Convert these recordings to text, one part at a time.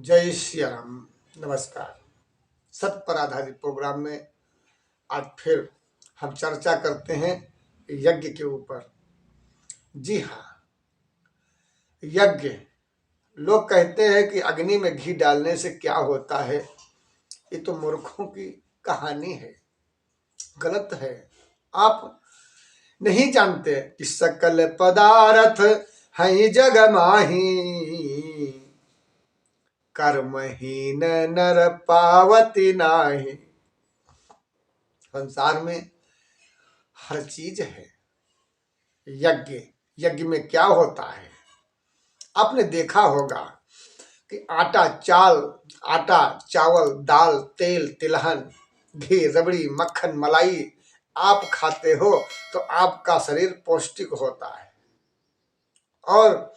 जय श्री राम। नमस्कार। सत्य पर आधारित प्रोग्राम में आज फिर हम चर्चा करते हैं यज्ञ के ऊपर। जी हाँ, यज्ञ। लोग कहते हैं कि अग्नि में घी डालने से क्या होता है। ये तो मूर्खों की कहानी है, गलत है। आप नहीं जानते कि सकल पदार्थ हैं जग माही, कर्महीन नर पावती नाही। संसार में हर चीज है। यज्ञ यज्ञ में क्या होता है, आपने देखा होगा कि आटा चावल दाल तेल तिलहन घी रबड़ी मक्खन मलाई आप खाते हो तो आपका शरीर पौष्टिक होता है। और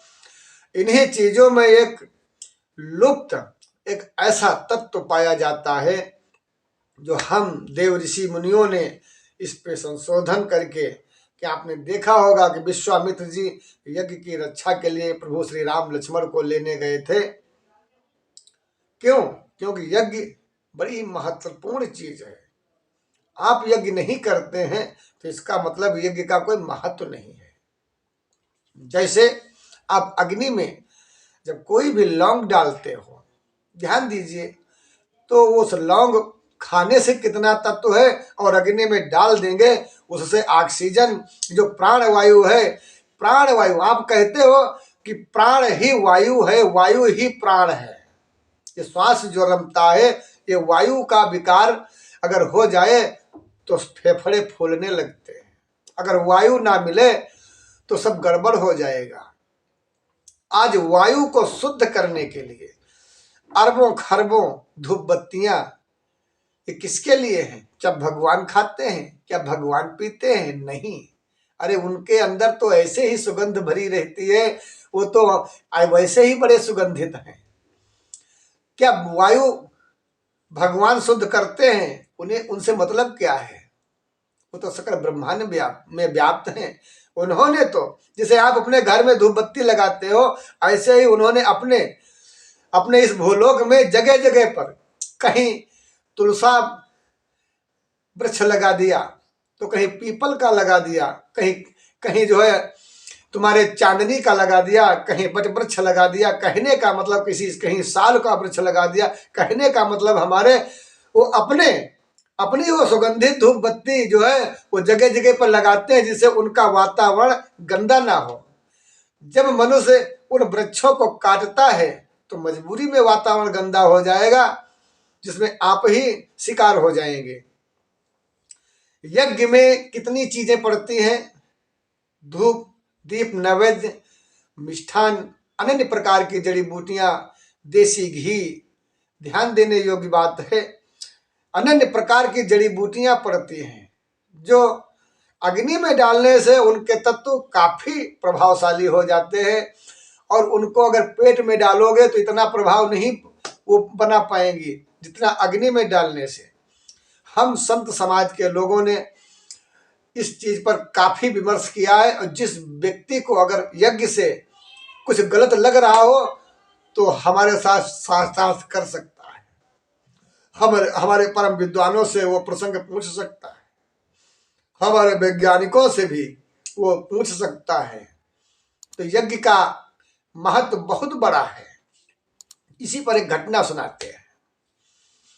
इन्हीं चीजों में लुप्त एक ऐसा तत्व पाया जाता है जो हम देव ऋषि मुनियों ने इस पे संशोधन करके, कि आपने देखा होगा कि विश्वामित्र जी यज्ञ की रक्षा के लिए प्रभु श्री राम लक्ष्मण को लेने गए थे। क्यों? क्योंकि यज्ञ बड़ी महत्वपूर्ण चीज है। आप यज्ञ नहीं करते हैं तो इसका मतलब यज्ञ का कोई महत्व नहीं है। जैसे आप अग्नि में जब कोई भी लौंग डालते हो, ध्यान दीजिए, तो उस लौंग खाने से कितना तत्व है और अग्नि में डाल देंगे उससे ऑक्सीजन जो प्राण वायु है, प्राण वायु आप कहते हो कि प्राण ही वायु है, वायु ही प्राण है। ये श्वास जो रमता है ये वायु का विकार अगर हो जाए तो फेफड़े फूलने लगते हैं। अगर वायु ना मिले तो सब गड़बड़ हो जाएगा। आज वायु को शुद्ध करने के लिए अरबों खरबों धूप बत्तियां, ये किसके लिए हैं? क्या भगवान खाते हैं? क्या भगवान पीते हैं? नहीं। अरे उनके अंदर तो ऐसे ही सुगंध भरी रहती है, वो तो वैसे ही बड़े सुगंधित हैं। क्या वायु भगवान शुद्ध करते हैं? उन्हें उनसे मतलब क्या है? वो तो सकल ब्रह्मांड में व्याप्त हैं। उन्होंने तो, जैसे आप अपने घर में धूप बत्ती लगाते हो, ऐसे ही उन्होंने अपने इस भूलोक में जगह जगह पर कहीं तुलसा वृक्ष लगा दिया तो कहीं पीपल का लगा दिया, कहीं कहीं जो है तुम्हारे चांदनी का लगा दिया, कहीं बट वृक्ष लगा दिया। कहने का मतलब कहीं साल का वृक्ष लगा दिया। कहने का मतलब हमारे वो अपनी वो सुगंधित धूप बत्ती जो है वो जगह जगह पर लगाते हैं जिससे उनका वातावरण गंदा ना हो। जब मनुष्य उन वृक्षों को काटता है तो मजबूरी में वातावरण गंदा हो जाएगा, जिसमें आप ही शिकार हो जाएंगे। यज्ञ में कितनी चीजें पड़ती हैं? धूप दीप नैवेद्य मिष्ठान अनन्य प्रकार की जड़ी बूटियां देसी घी। ध्यान देने योग्य बात है, अनन्य प्रकार की जड़ी बूटियां पड़ती हैं जो अग्नि में डालने से उनके तत्व काफी प्रभावशाली हो जाते हैं। और उनको अगर पेट में डालोगे तो इतना प्रभाव नहीं वो बना पाएंगी जितना अग्नि में डालने से। हम संत समाज के लोगों ने इस चीज पर काफी विमर्श किया है। और जिस व्यक्ति को अगर यज्ञ से कुछ गलत लग रहा हो तो हमारे साथ साथ कर सकता है, हमारे परम विद्वानों से वो प्रसंग पूछ सकता है, हमारे वैज्ञानिकों से भी वो पूछ सकता है। तो यज्ञ का महत्व बहुत बड़ा है। इसी पर एक घटना सुनाते हैं,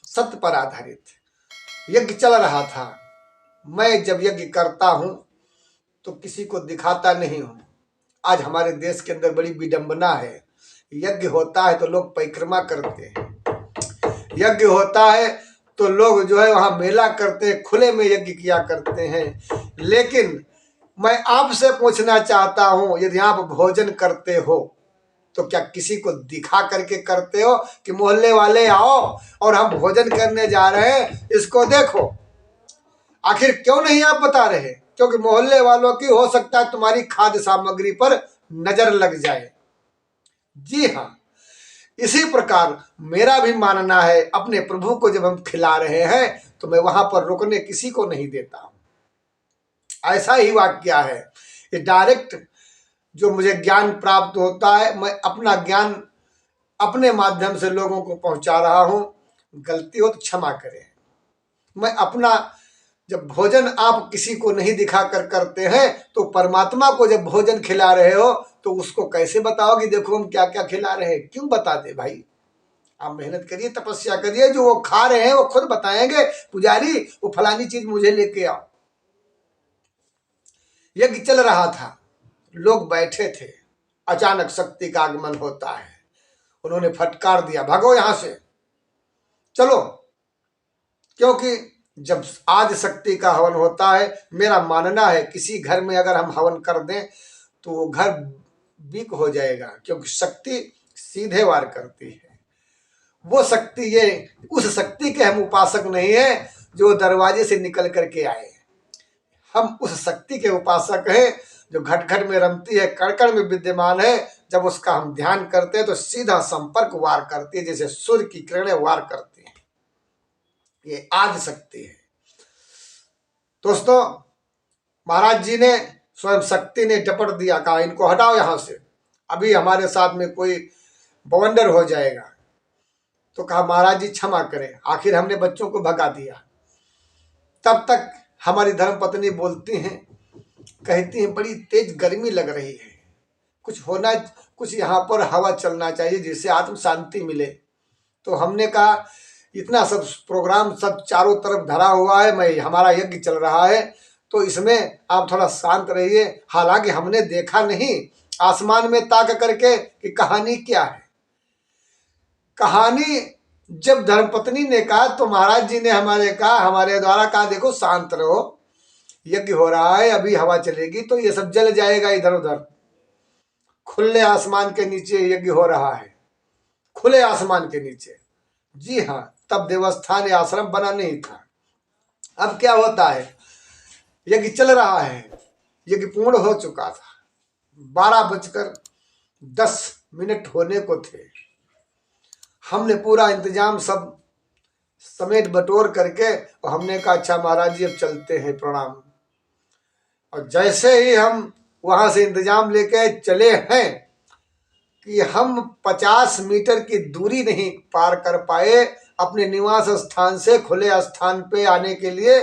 सत्य पर आधारित। यज्ञ चल रहा था। मैं जब यज्ञ करता हूं तो किसी को दिखाता नहीं हूं। आज हमारे देश के अंदर बड़ी विडंबना है। यज्ञ होता है तो लोग परिक्रमा करते हैं, यज्ञ होता है तो लोग जो है वहां मेला करते हैं, खुले में यज्ञ किया करते हैं। लेकिन मैं आपसे पूछना चाहता हूं, यदि आप भोजन करते हो तो क्या किसी को दिखा करके करते हो कि मोहल्ले वाले आओ और हम भोजन करने जा रहे हैं, इसको देखो? आखिर क्यों नहीं आप बता रहे? क्योंकि मोहल्ले वालों की हो सकता है तुम्हारी खाद्य सामग्री पर नजर लग जाए। जी हाँ, इसी प्रकार मेरा भी मानना है, अपने प्रभु को जब हम खिला रहे हैं तो मैं वहां पर रुकने किसी को नहीं देता हूं। ऐसा ही वाक्य है। ये डायरेक्ट जो मुझे ज्ञान प्राप्त होता है, मैं अपना ज्ञान अपने माध्यम से लोगों को पहुंचा रहा हूं, गलती हो तो क्षमा करें। मैं अपना, जब भोजन आप किसी को नहीं दिखाकर करते हैं तो परमात्मा को जब भोजन खिला रहे हो तो उसको कैसे बताओगे देखो हम क्या क्या खिला रहे हैं? क्यों बता दे भाई? आप मेहनत करिए, तपस्या करिए, जो वो खा रहे हैं वो खुद बताएंगे, पुजारी वो फलानी चीज मुझे लेके आओ। यज्ञ चल रहा था, लोग बैठे थे, अचानक शक्ति का आगमन होता है। उन्होंने फटकार दिया, भागो यहां से, चलो। क्योंकि जब आदि शक्ति का हवन होता है, मेरा मानना है किसी घर में अगर हम हवन कर दें तो वो घर वीक हो जाएगा, क्योंकि शक्ति सीधे वार करती है। वो शक्ति, ये उस शक्ति के हम उपासक नहीं है जो दरवाजे से निकल करके आए। हम उस शक्ति के उपासक हैं जो घट घट में रमती है, कण कण में विद्यमान है। जब उसका हम ध्यान करते हैं तो सीधा संपर्क वार करती है, जैसे सूर्य की किरणें वार करती हैं। ये आदि शक्ति है दोस्तों। महाराज जी ने, स्वयं शक्ति ने डपट दिया, कहा इनको हटाओ यहां से, अभी हमारे साथ में कोई बवंडर हो जाएगा। तो कहा महाराज जी क्षमा करें, आखिर हमने बच्चों को भगा दिया। तब तक हमारी धर्मपत्नी बोलती हैं, कहती हैं बड़ी तेज गर्मी लग रही है, कुछ होना, कुछ यहाँ पर हवा चलना चाहिए जिससे आत्म शांति मिले। तो हमने कहा इतना सब प्रोग्राम सब चारों तरफ धरा हुआ है, मैं हमारा यज्ञ चल रहा है, तो इसमें आप थोड़ा शांत रहिए। हालांकि हमने देखा नहीं आसमान में ताक करके कि कहानी क्या है। कहानी जब धर्मपत्नी ने कहा तो महाराज जी ने हमारे द्वारा कहा देखो शांत रहो, यज्ञ हो रहा है, अभी हवा चलेगी तो ये सब जल जाएगा इधर उधर। खुले आसमान के नीचे यज्ञ हो रहा है, खुले आसमान के नीचे। जी हाँ, तब देवस्थान या आश्रम बना नहीं था। अब क्या होता है, यज्ञ चल रहा है, यज्ञ पूर्ण हो चुका था, 12:10 होने को थे। हमने पूरा इंतजाम सब समेट बटोर करके और हमने कहा अच्छा महाराज जी अब चलते हैं, प्रणाम। और जैसे ही हम वहां से इंतजाम लेके चले हैं कि हम 50 मीटर की दूरी नहीं पार कर पाए अपने निवास स्थान से खुले स्थान पे आने के लिए।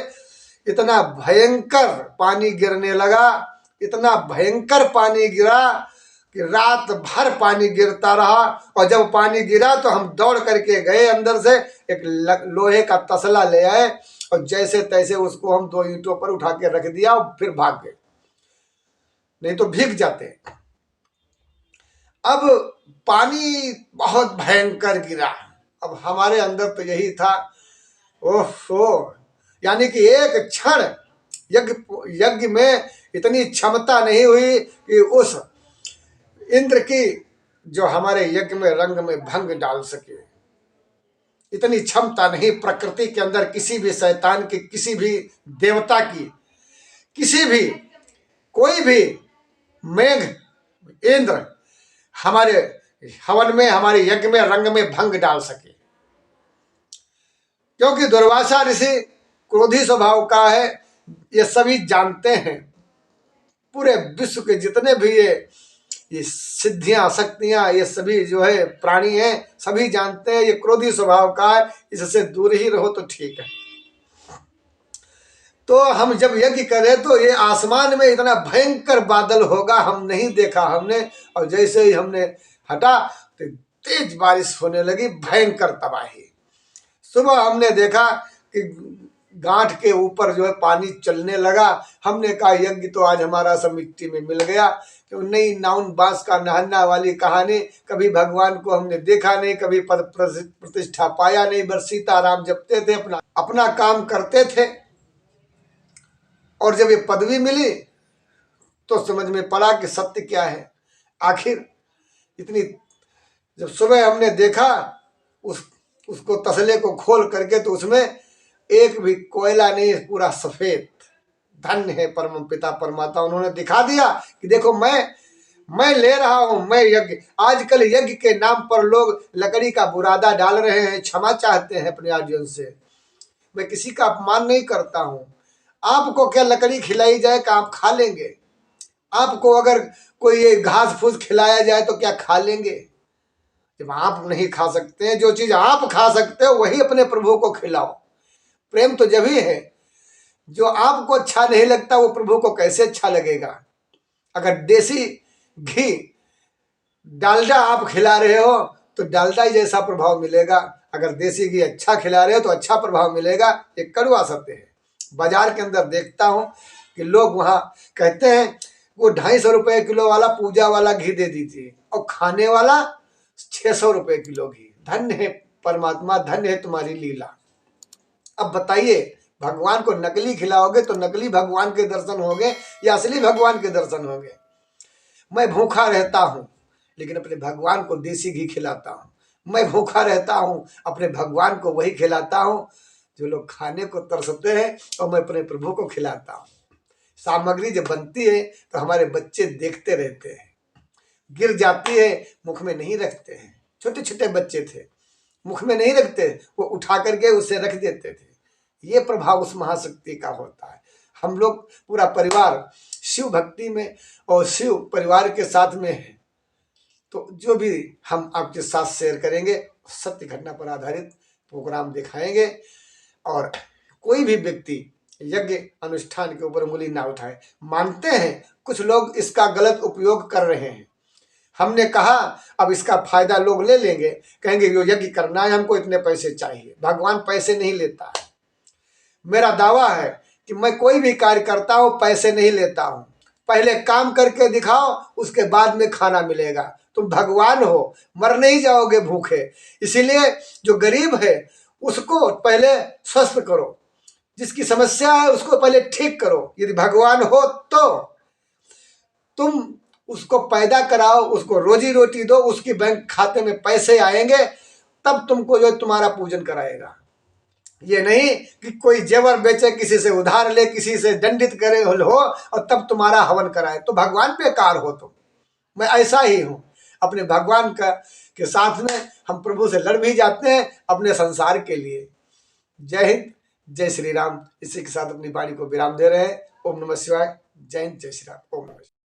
इतना भयंकर पानी गिरने लगा, इतना भयंकर पानी गिरा कि रात भर पानी गिरता रहा। और जब पानी गिरा तो हम दौड़ करके गए, अंदर से एक लोहे का तसला ले आए और जैसे तैसे उसको हम 2 ईंटों पर उठा के रख दिया और फिर भाग गए, नहीं तो भीग जाते। अब पानी बहुत भयंकर गिरा। अब हमारे अंदर तो यही था, ओहो, यानी कि एक क्षण यज्ञ में इतनी क्षमता नहीं हुई कि उस इंद्र की जो हमारे यज्ञ में रंग में भंग डाल सके। इतनी क्षमता नहीं प्रकृति के अंदर, किसी भी शैतान की, किसी भी देवता की, किसी भी कोई भी मेघ इंद्र हमारे हवन में, हमारे यज्ञ में रंग में भंग डाल सके। क्योंकि दुर्वासा ऋषि क्रोधी स्वभाव का है, ये सभी जानते हैं। पूरे विश्व के जितने भी ये सिद्धियां, शक्तियां, ये सभी जो है प्राणी हैं, सभी जानते हैं ये क्रोधी स्वभाव का है, इससे दूर ही रहो तो ठीक है। तो हम जब यज्ञ करें तो ये आसमान में इतना भयंकर बादल होगा हम नहीं देखा हमने। और जैसे ही हमने हटा तो तेज बारिश होने लगी, भयंकर तबाही। सुबह हमने देखा कि गांठ के ऊपर जो है पानी चलने लगा। हमने कहा यज्ञ तो आज हमारा सब मिट्टी में मिल गया। क्यों नहीं, नाउन बांस का नहन्ना वाली कहानी, कभी भगवान को हमने देखा नहीं, कभी पद प्रतिष्ठा पाया नहीं, बस सीताराम जपते थे, अपना काम करते थे। और जब ये पदवी मिली तो समझ में पड़ा कि सत्य क्या है। आखिर इतनी, जब सुबह हमने देखा उसको तसले को खोल करके तो उसमें एक भी कोयला नहीं, पूरा सफेद। धन्य है परम पिता परमात्मा, उन्होंने दिखा दिया कि देखो मैं ले रहा हूं, मैं यज्ञ। आजकल यज्ञ के नाम पर लोग लकड़ी का बुरादा डाल रहे हैं, क्षमा चाहते हैं अपने आर्जन से। मैं किसी का अपमान नहीं करता हूं। आपको क्या लकड़ी खिलाई जाए कि आप खा लेंगे? आपको अगर कोई घास फूस खिलाया जाए तो क्या खा लेंगे? जब आप नहीं खा सकते हैं, जो चीज आप खा सकते हो वही अपने प्रभु को खिलाओ। प्रेम तो जब ही है, जो आपको अच्छा नहीं लगता वो प्रभु को कैसे अच्छा लगेगा। अगर देसी घी डालडा आप खिला रहे हो तो डालडा ही जैसा प्रभाव मिलेगा। अगर देसी घी अच्छा खिला रहे हो तो अच्छा प्रभाव मिलेगा। ये कड़वा सत्य है। बाजार के अंदर देखता हूँ कि लोग वहाँ कहते हैं वो 250 रुपये किलो वाला पूजा वाला घी दे दीजिए और खाने वाला 600 रुपये किलो घी। धन्य है परमात्मा, धन्य है तुम्हारी लीला। अब बताइए, भगवान को नकली खिलाओगे तो नकली भगवान के दर्शन होंगे या असली भगवान के दर्शन होंगे। मैं भूखा रहता हूँ लेकिन अपने भगवान को देसी घी खिलाता हूँ। मैं भूखा रहता हूँ, अपने भगवान को वही खिलाता हूँ जो लोग खाने को तरसते हैं, और मैं अपने प्रभु को खिलाता हूँ। सामग्री जब बनती है तो हमारे बच्चे देखते रहते हैं, गिर जाती है मुख में नहीं रखते हैं। छोटे छोटे बच्चे थे, मुख में नहीं रखते, वो उठा करके उसे रख देते थे। ये प्रभाव उस महाशक्ति का होता है। हम लोग पूरा परिवार शिव भक्ति में और शिव परिवार के साथ में है, तो जो भी हम आपके साथ शेयर करेंगे सत्य घटना पर आधारित प्रोग्राम दिखाएंगे। और कोई भी व्यक्ति यज्ञ अनुष्ठान के ऊपर उंगली ना उठाए। मानते हैं कुछ लोग इसका गलत उपयोग कर रहे हैं। हमने कहा अब इसका फायदा लोग ले लेंगे, कहेंगे यो यज्ञ करना है, हमको इतने पैसे चाहिए। भगवान पैसे नहीं लेता है। मेरा दावा है कि मैं कोई भी कार्य करता हूँ पैसे नहीं लेता हूँ। पहले काम करके दिखाओ, उसके बाद में खाना मिलेगा। तुम भगवान हो, मर नहीं जाओगे भूखे। इसीलिए जो गरीब है उसको पहले स्वस्थ करो, जिसकी समस्या है उसको पहले ठीक करो। यदि भगवान हो तो तुम उसको पैदा कराओ, उसको रोजी रोटी दो, उसकी बैंक खाते में पैसे आएंगे, तब तुमको जो तुम्हारा पूजन कराएगा। ये नहीं कि कोई जेवर बेचे, किसी से उधार ले, किसी से दंडित करे हो और तब तुम्हारा हवन कराए, तो भगवान पे कार हो तुम। मैं ऐसा ही हूँ। अपने भगवान का के साथ में हम प्रभु से लड़ भी जाते हैं अपने संसार के लिए। जय हिंद, जय श्री राम। इसी के साथ अपनी वाणी को विराम दे रहे हैं। ओम नमः शिवाय। जय हिंद, जय श्री राम। ओम नमः शिवाय।